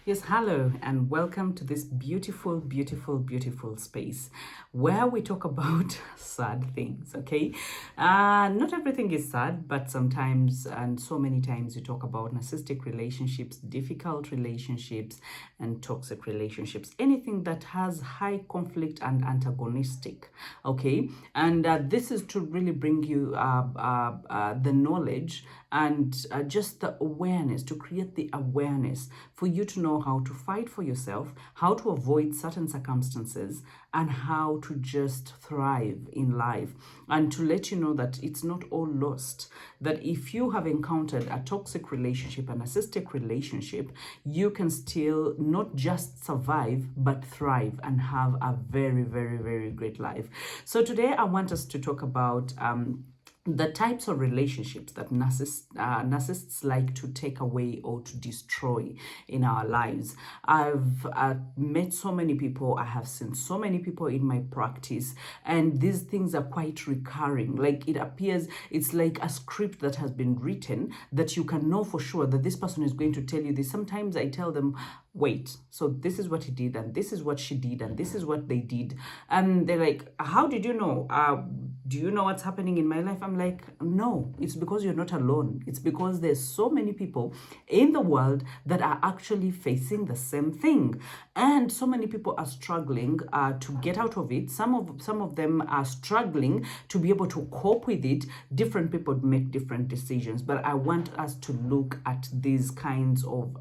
Yes, hello, and welcome to this beautiful, beautiful, beautiful space where we talk about sad things, okay? Not everything is sad, but sometimes, and so many times, we talk about narcissistic relationships, difficult relationships, and toxic relationships. Anything that has high conflict and antagonistic, okay? And this is to really bring you the knowledge and just the awareness, to create the awareness for you to know how to fight for yourself, how to avoid certain circumstances, and how to just thrive in life. And to let you know that it's not all lost. That if you have encountered a toxic relationship, a narcissistic relationship, you can still not just survive, but thrive and have a very, very, very great life. So today I want us to talk about the types of relationships that narcissists like to take away or to destroy in our lives. I've met so many people, I have seen so many people in my practice, and these things are quite recurring. Like it appears, it's like a script that has been written that you can know for sure that this person is going to tell you this. Sometimes I tell them, wait, so this is what he did, and this is what she did, and this is what they did. And they're like, how did you know? Do you know what's happening in my life? I'm like, no, it's because you're not alone. It's because there's so many people in the world that are actually facing the same thing. And so many people are struggling to get out of it. Some of them are struggling to be able to cope with it. Different people make different decisions. But I want us to look at these kinds of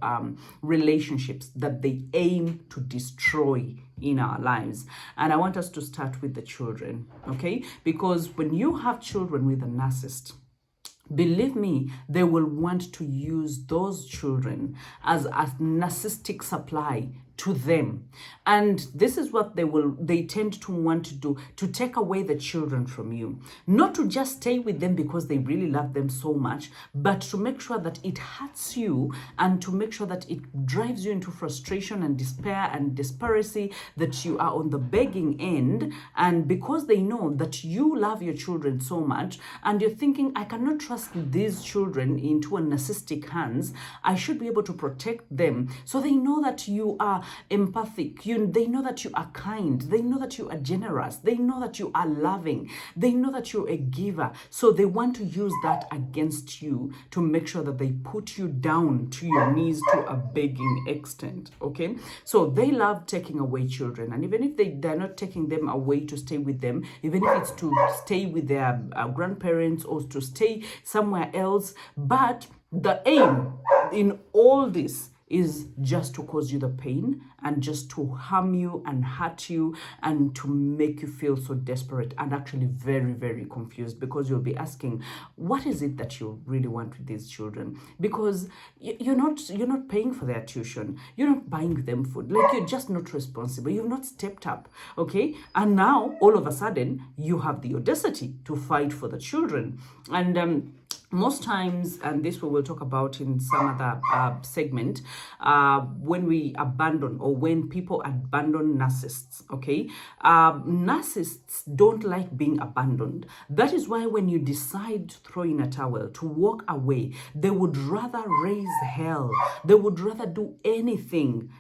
relationships that they aim to destroy in our lives. And I want us to start with the children, okay? Because when you have children with a narcissist, believe me, they will want to use those children as a narcissistic supply to them. And this is what they tend to want to do, to take away the children from you. Not to just stay with them because they really love them so much, but to make sure that it hurts you and to make sure that it drives you into frustration and despair and desperacy, that you are on the begging end. And because they know that you love your children so much and you're thinking, I cannot trust these children into a narcissistic hands, I should be able to protect them. So they know that you are empathic, they know that you are kind, they know that you are generous, they know that you are loving, they know that you're a giver. So they want to use that against you to make sure that they put you down to your knees to a begging extent, okay? So they love taking away children, and even if they're not taking them away to stay with them, even if it's to stay with their grandparents or to stay somewhere else, but the aim in all this is just to cause you the pain and just to harm you and hurt you and to make you feel so desperate and actually very, very confused, because you'll be asking, what is it that you really want with these children? Because you're not paying for their tuition, you're not buying them food, like you're just not responsible, you've not stepped up, okay? And now all of a sudden you have the audacity to fight for the children. And most times, and this we will talk about in some other segment, when we abandon or when people abandon narcissists, okay? Narcissists don't like being abandoned. That is why when you decide to throw in a towel, to walk away, they would rather raise hell. They would rather do anything,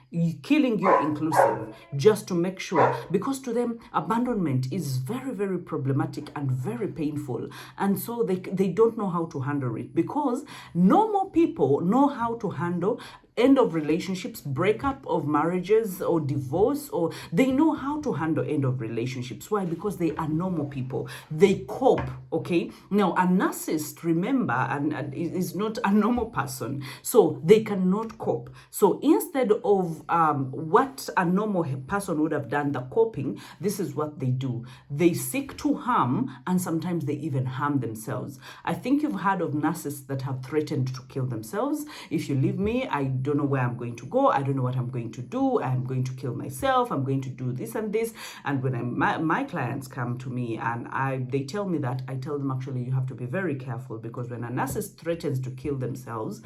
killing you inclusive, just to make sure, because to them, abandonment is very, very problematic and very painful. And so they don't know how to handle it, because no more people know how to handle end of relationships, breakup of marriages or divorce, or they know how to handle end of relationships. Why? Because they are normal people. They cope, okay? Now, a narcissist, remember, and is not a normal person, so they cannot cope. So instead of what a normal person would have done, the coping, this is what they do. They seek to harm, and sometimes they even harm themselves. I think you've heard of narcissists that have threatened to kill themselves. If you leave me, I don't know where I'm going to go. I don't know what I'm going to do. I'm going to kill myself. I'm going to do this and this. And when my clients come to me and they tell me that, I tell them, actually, you have to be very careful, because when a narcissist threatens to kill themselves,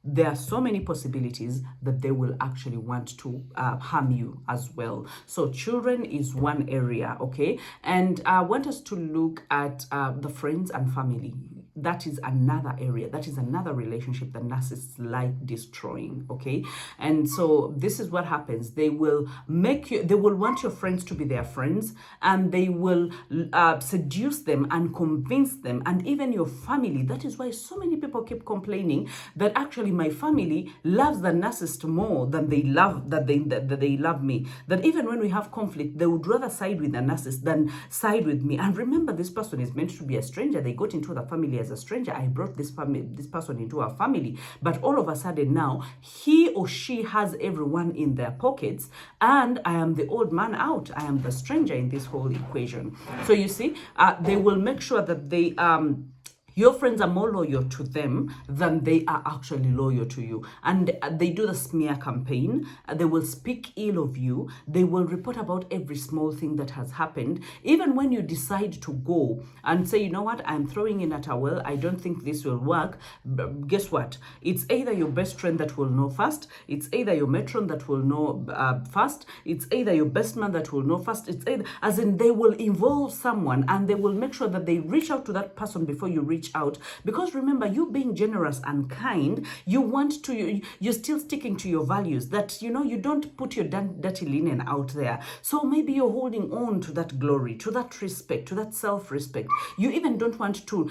there are so many possibilities that they will actually want to harm you as well. So children is one area, okay? And I want us to look at the friends and family. that is another area, that is another relationship that narcissists like destroying. Okay, and so this is what happens. They will want your friends to be their friends, and they will seduce them and convince them, and even your family. That is why so many people keep complaining that actually my family loves the narcissist more than they love that they love me. That even when we have conflict, they would rather side with the narcissist than side with me. And remember, this person is meant to be a stranger. They got into the family as a stranger. I brought this person into our family, but all of a sudden now he or she has everyone in their pockets, and I am the old man out. I am the stranger in this whole equation. So you see, they will make sure that your friends are more loyal to them than they are actually loyal to you. And they do the smear campaign. They will speak ill of you. They will report about every small thing that has happened. Even when you decide to go and say, you know what, I'm throwing in a towel, I don't think this will work. Guess what? It's either your best friend that will know first. It's either your matron that will know first. It's either your best man that will know first. It's either, as in, they will involve someone, and they will make sure that they reach out to that person before you reach out. Because remember, you being generous and kind, you're still sticking to your values, that you don't put your dirty linen out there. So maybe you're holding on to that glory, to that respect, to that self-respect. You even don't want to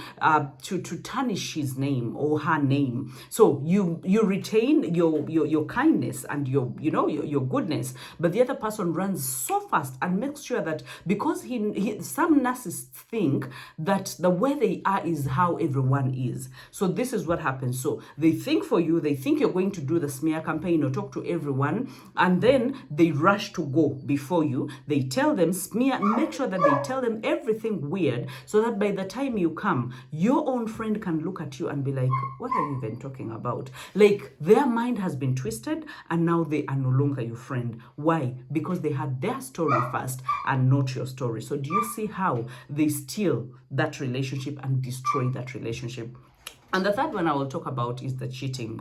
tarnish his name or her name. So you retain your kindness and your goodness, but the other person runs so fast and makes sure that, because some narcissists think that the way they are is how everyone is. So this is what happens. So they think for you, they think you're going to do the smear campaign or talk to everyone, and then they rush to go before you. They tell them make sure that they tell them everything weird, so that by the time you come, your own friend can look at you and be like, what are you even talking about? Like, their mind has been twisted, and now they are no longer your friend. Why? Because they had their story first and not your story. So do you see how they steal that relationship and destroy that relationship? And the third one I will talk about is the cheating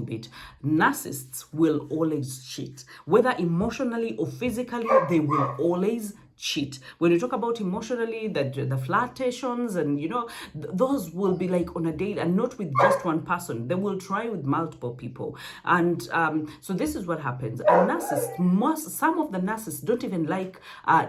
bit. Narcissists will always cheat, whether emotionally or physically. They will always cheat. When you talk about emotionally, the flirtations and those will be like on a daily, and not with just one person. They will try with multiple people. And so this is what happens. Some of the narcissists don't even like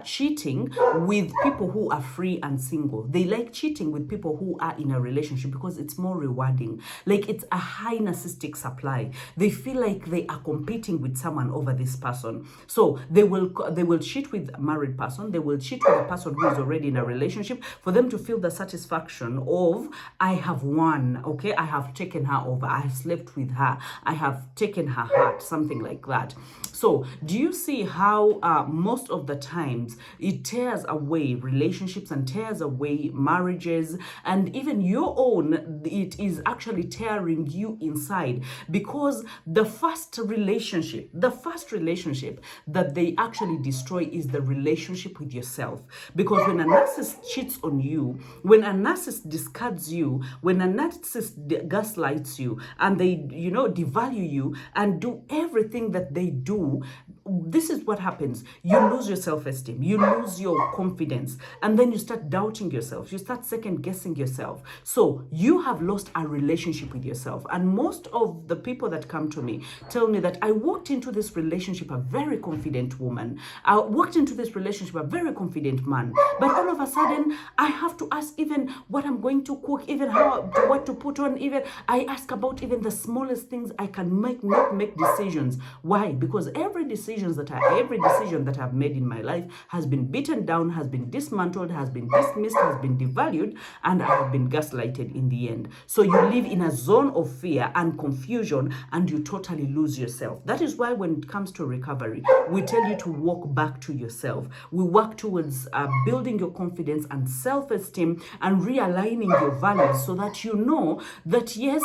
cheating with people who are free and single. They like cheating with people who are in a relationship because it's more rewarding. Like, it's a high narcissistic supply. They feel like they are competing with someone over this person. So they will cheat with a married person. They will cheat with a person who is already in a relationship, for them to feel the satisfaction of, I have won, okay? I have taken her over. I have slept with her. I have taken her heart, something like that. So do you see how most of the times it tears away relationships and tears away marriages, and even your own? It is actually tearing you inside, because the first relationship that they actually destroy is the relationship with yourself. Because when a narcissist cheats on you, when a narcissist discards you, when a narcissist gaslights you, and they devalue you and do everything that they do, this is what happens. You lose your self-esteem, you lose your confidence, and then you start doubting yourself, you start second-guessing yourself. So you have lost a relationship with yourself. And most of the people that come to me tell me that I walked into this relationship a very confident woman, I walked into this relationship a very confident man, but all of a sudden I have to ask even what I'm going to cook, even what to put on. Even I ask about even the smallest things. I can not make decisions. Why? Because every decision that I've made in my life has been beaten down, has been dismantled, has been dismissed, has been devalued, and I have been gaslighted in the end. So you live in a zone of fear and confusion, and you totally lose yourself. That is why when it comes to recovery, we tell you to walk back to yourself. We work towards building your confidence and self-esteem and realigning your values, so that you know that yes,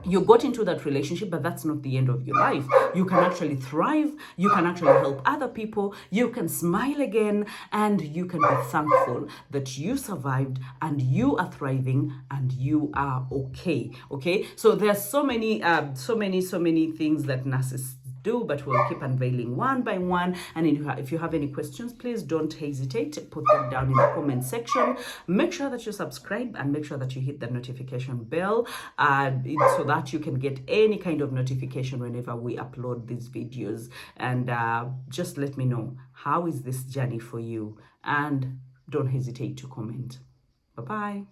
you got into that relationship, but that's not the end of your life. You can actually thrive. You can actually help other people. You can smile again, and you can be thankful that you survived and you are thriving and you are okay. Okay. So there's so many things that narcissists do, but we'll keep unveiling one by one. And if you have any questions, please don't hesitate to put them down in the comment section. Make sure that you subscribe and make sure that you hit the notification bell so that you can get any kind of notification whenever we upload these videos. And just let me know, how is this journey for you? And don't hesitate to comment. Bye-bye.